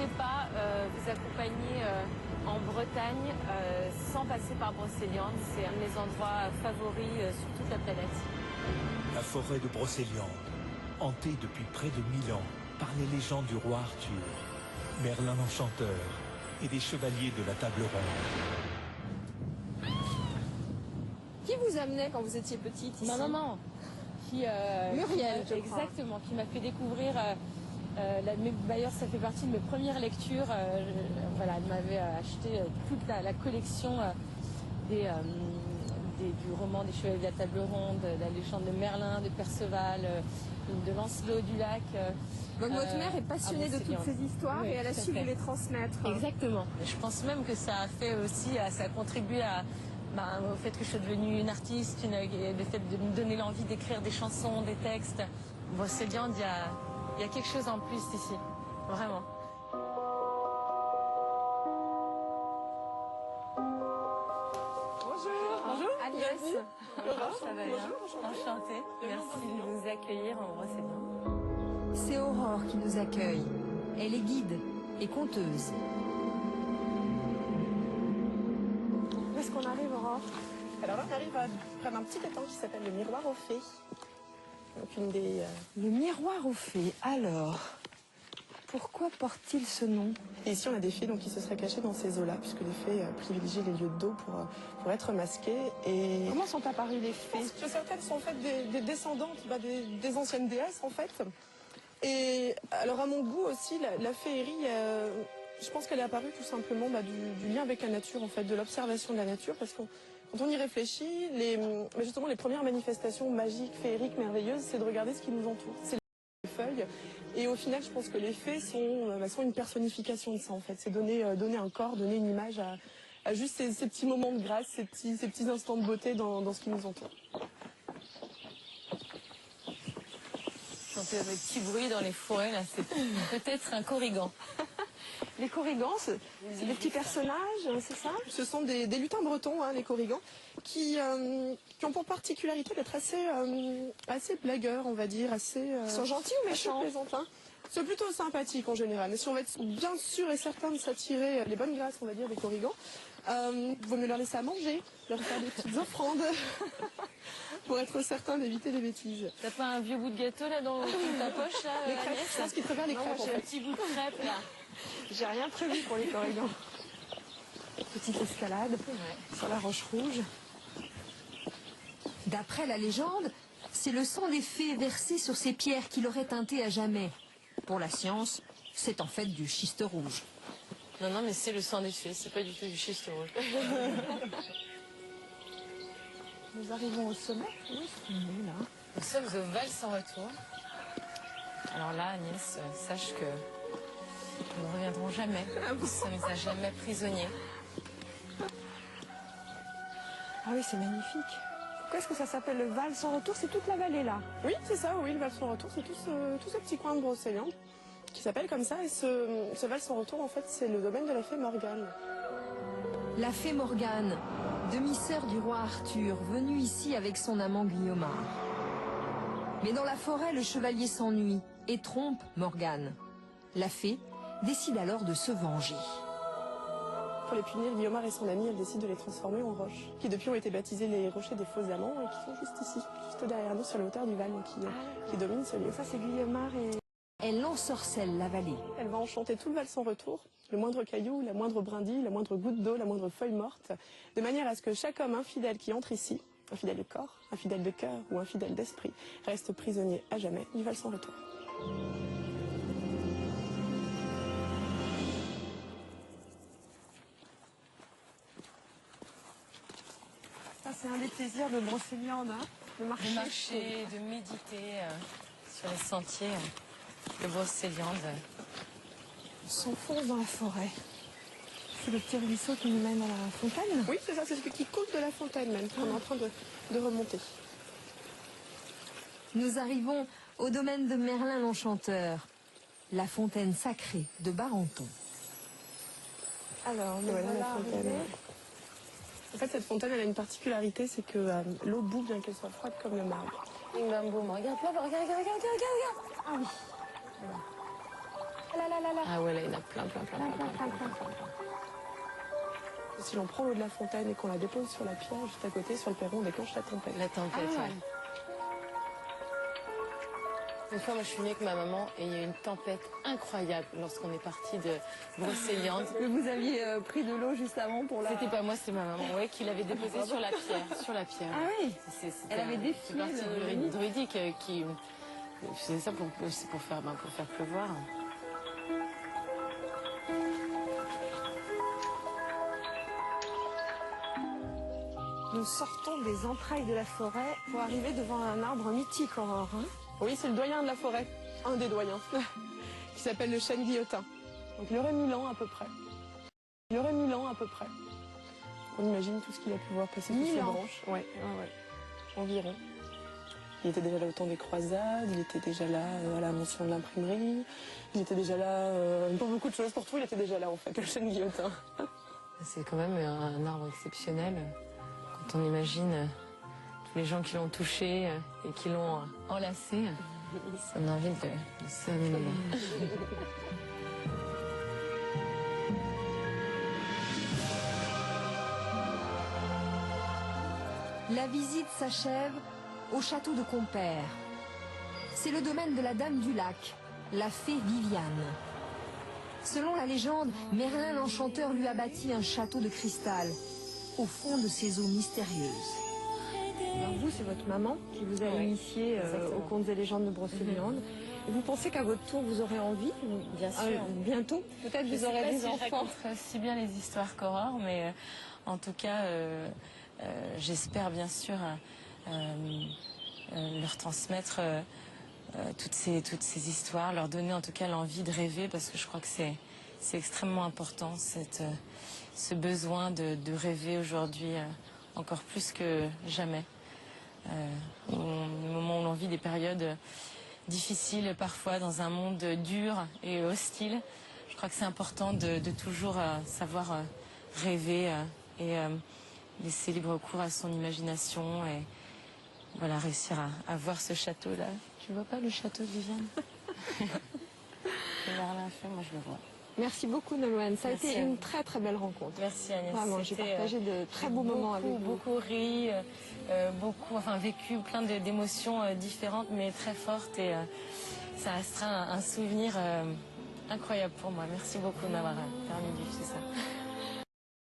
pouvez pas vous accompagner en Bretagne sans passer par Brocéliande. C'est un de mes endroits favoris sur toute la planète. La forêt de Brocéliande, hantée depuis près de 1000 ans par les légendes du roi Arthur, Merlin l'Enchanteur et des chevaliers de la Table Ronde. Qui vous amenait quand vous étiez petite ici? Ma maman. Muriel, je crois. Exactement, qui m'a fait découvrir... D'ailleurs, ça fait partie de mes premières lectures. Voilà, elle m'avait acheté toute la collection du roman des Chevaliers de la Table Ronde, de la légende de Merlin, de Perceval, de Lancelot du Lac. Donc votre mère est passionnée de toutes ces histoires, oui, et elle a su vous les transmettre. Exactement. Je pense même que ça a fait aussi, ça a contribué au fait que je suis devenue une artiste, le fait de me donner l'envie d'écrire des chansons, des textes. Brocéliande, il y a quelque chose en plus ici, vraiment. Bonjour. Bonjour. Agnès. Bonjour, ça va bien. Enchantée. Merci de nous accueillir en Brocéliande. C'est Aurore qui nous accueille. Elle est guide et conteuse. Où est-ce qu'on arrive, Aurore? Alors là, on arrive près d'un petit étang qui s'appelle le Miroir aux Fées. Donc Le Miroir aux Fées, alors, pourquoi porte-t-il ce nom? Et ici, on a des fées qui se seraient cachées dans ces eaux-là, puisque les fées privilégient les lieux d'eau pour être masquées. Et Comment sont apparues les fées? parce que certaines sont en fait des descendantes des anciennes déesses, en fait. Et alors, à mon goût aussi, la féerie, je pense qu'elle est apparue tout simplement du lien avec la nature, en fait, de l'observation de la nature, parce que quand on y réfléchit, justement les premières manifestations magiques, féeriques, merveilleuses, c'est de regarder ce qui nous entoure. C'est les feuilles. Et au final, je pense que les fées sont une personnification de ça, en fait. C'est donner un corps, donner une image à juste ces petits moments de grâce, ces petits instants de beauté dans ce qui nous entoure. J'entends des petits bruits dans les forêts, là, c'est peut-être un corrigan. Les corrigans, c'est des petits personnages, c'est ça? Ce sont des lutins bretons, les corrigans, qui ont pour particularité d'être assez blagueurs, on va dire, Ils sont gentils ou méchants? C'est plutôt sympathique en général, mais si on veut être bien sûr et certain de s'attirer les bonnes grâces, on va dire, des corrigans, vaut mieux leur laisser à manger, leur faire des petites offrandes, pour être certain d'éviter les bêtises. T'as pas un vieux bout de gâteau là dans ta poche là? Les crêpes, je pense qu'ils préfèrent les crêpes. J'ai un petit bout de crêpe là. J'ai rien prévu pour les corrigans. Petite escalade sur la roche rouge. D'après la légende, c'est le sang des fées versé sur ces pierres qui l'auraient teinté à jamais. Pour la science, c'est en fait du schiste rouge. Non, mais c'est le sang des fées, c'est pas du tout du schiste rouge. Nous arrivons au sommet. Où est-ce qu'on est là? Nous sommes au Val sans retour. Alors là, Agnès, sache que nous ne reviendrons jamais. Nous sommes à jamais prisonniers. Ah oui, c'est magnifique. Pourquoi est-ce que ça s'appelle le Val sans retour? C'est toute la vallée là. Oui, c'est ça, oui, le Val sans retour, c'est tout ce petit coin de Brocéliande qui s'appelle comme ça. Et ce Val sans retour, en fait, c'est le domaine de la fée Morgane. La fée Morgane, demi-sœur du roi Arthur, venue ici avec son amant Guillaumard. Mais dans la forêt, le chevalier s'ennuie et trompe Morgane. La fée décide alors de se venger. Pour les punir, Guillaumard et son ami, elle décide de les transformer en roches, qui depuis ont été baptisés les rochers des faux amants et qui sont juste ici, juste derrière nous, sur la hauteur du Val, qui domine ce lieu. Ça, c'est Guillaumard et... Elle ensorcelle la vallée. Elle va enchanter tout le Val sans retour, le moindre caillou, la moindre brindille, la moindre goutte d'eau, la moindre feuille morte, de manière à ce que chaque homme infidèle qui entre ici, infidèle de corps, infidèle de cœur ou infidèle d'esprit, reste prisonnier à jamais du Val sans retour. Ça, c'est un des plaisirs de Brocéliande, hein, de marcher, De méditer sur les sentiers de Brocéliande. On s'enfonce dans la forêt. C'est le petit ruisseau qui nous mène à la fontaine? Oui, c'est ça, c'est celui qui coule de la fontaine même, qu'on est en train de remonter. Nous arrivons au domaine de Merlin l'Enchanteur, la fontaine sacrée de Barenton. Alors, nous Voilà voilà la fontaine. arrivés. En fait, cette fontaine, elle a une particularité, c'est que l'eau bout bien qu'elle soit froide comme le marbre. Bim bam boum, regarde là, regarde. Ah oui. Ah ouais, là, il y en a plein. Si l'on prend l'eau de la fontaine et qu'on la dépose sur la pierre, juste à côté, sur le perron, on déclenche la tempête. La tempête, ouais. Une fois, moi, je suis venue avec ma maman et il y a eu une tempête incroyable lorsqu'on est parti de Brocéliande. Mais vous aviez pris de l'eau juste avant pour la... C'était pas moi, c'était ma maman, ouais, qui l'avait déposée sur la pierre. Ah oui. Elle avait défié C'est parti le du lit. druidique qui faisait ça pour faire pleuvoir. Nous sortons des entrailles de la forêt pour arriver devant un arbre mythique, Aurore. Hein. Oui, c'est le doyen de la forêt, un des doyens, qui s'appelle le chêne guillotin. Donc il aurait 1000 ans à peu près. On imagine tout ce qu'il a pu voir passer sous ses branches. Ouais, environ. Il était déjà là au temps des croisades, il était déjà là à la mention de l'imprimerie, il était déjà là pour beaucoup de choses, pour tout il était déjà là en fait, le chêne guillotin. C'est quand même un arbre exceptionnel. Quand on imagine tous les gens qui l'ont touché et qui l'ont enlacé, ça donne envie de s'amener. La visite s'achève au château de Compère. C'est le domaine de la Dame du Lac, la fée Viviane. Selon la légende, Merlin l'Enchanteur lui a bâti un château de cristal au fond de ces eaux mystérieuses. Alors vous, c'est votre maman qui vous a initié aux contes et légendes de Brocéliande. Et vous pensez qu'à votre tour, vous aurez envie, Bien sûr. bientôt, peut-être vous aurez des enfants. Je raconterai aussi bien les histoires qu'Aurore, mais en tout cas, j'espère bien sûr leur transmettre toutes ces histoires, leur donner en tout cas l'envie de rêver, parce que je crois que c'est extrêmement important, ce besoin de rêver aujourd'hui, encore plus que jamais. Au moment où l'on vit des périodes difficiles parfois dans un monde dur et hostile, je crois que c'est important de toujours savoir rêver et laisser libre cours à son imagination et voilà, réussir à voir ce château-là. Tu vois pas le château de Viviane? Merlin fait, moi je le vois. Merci beaucoup, Nolwenn. Ça a Merci été à une vous. très très belle rencontre. Merci Agnès. Vraiment, j'ai C'était, partagé de très beaux moments avec vous. Beaucoup ri, vécu plein d'émotions différentes mais très fortes et ça restera un souvenir incroyable pour moi. Merci beaucoup de m'avoir permis de vivre tout ça.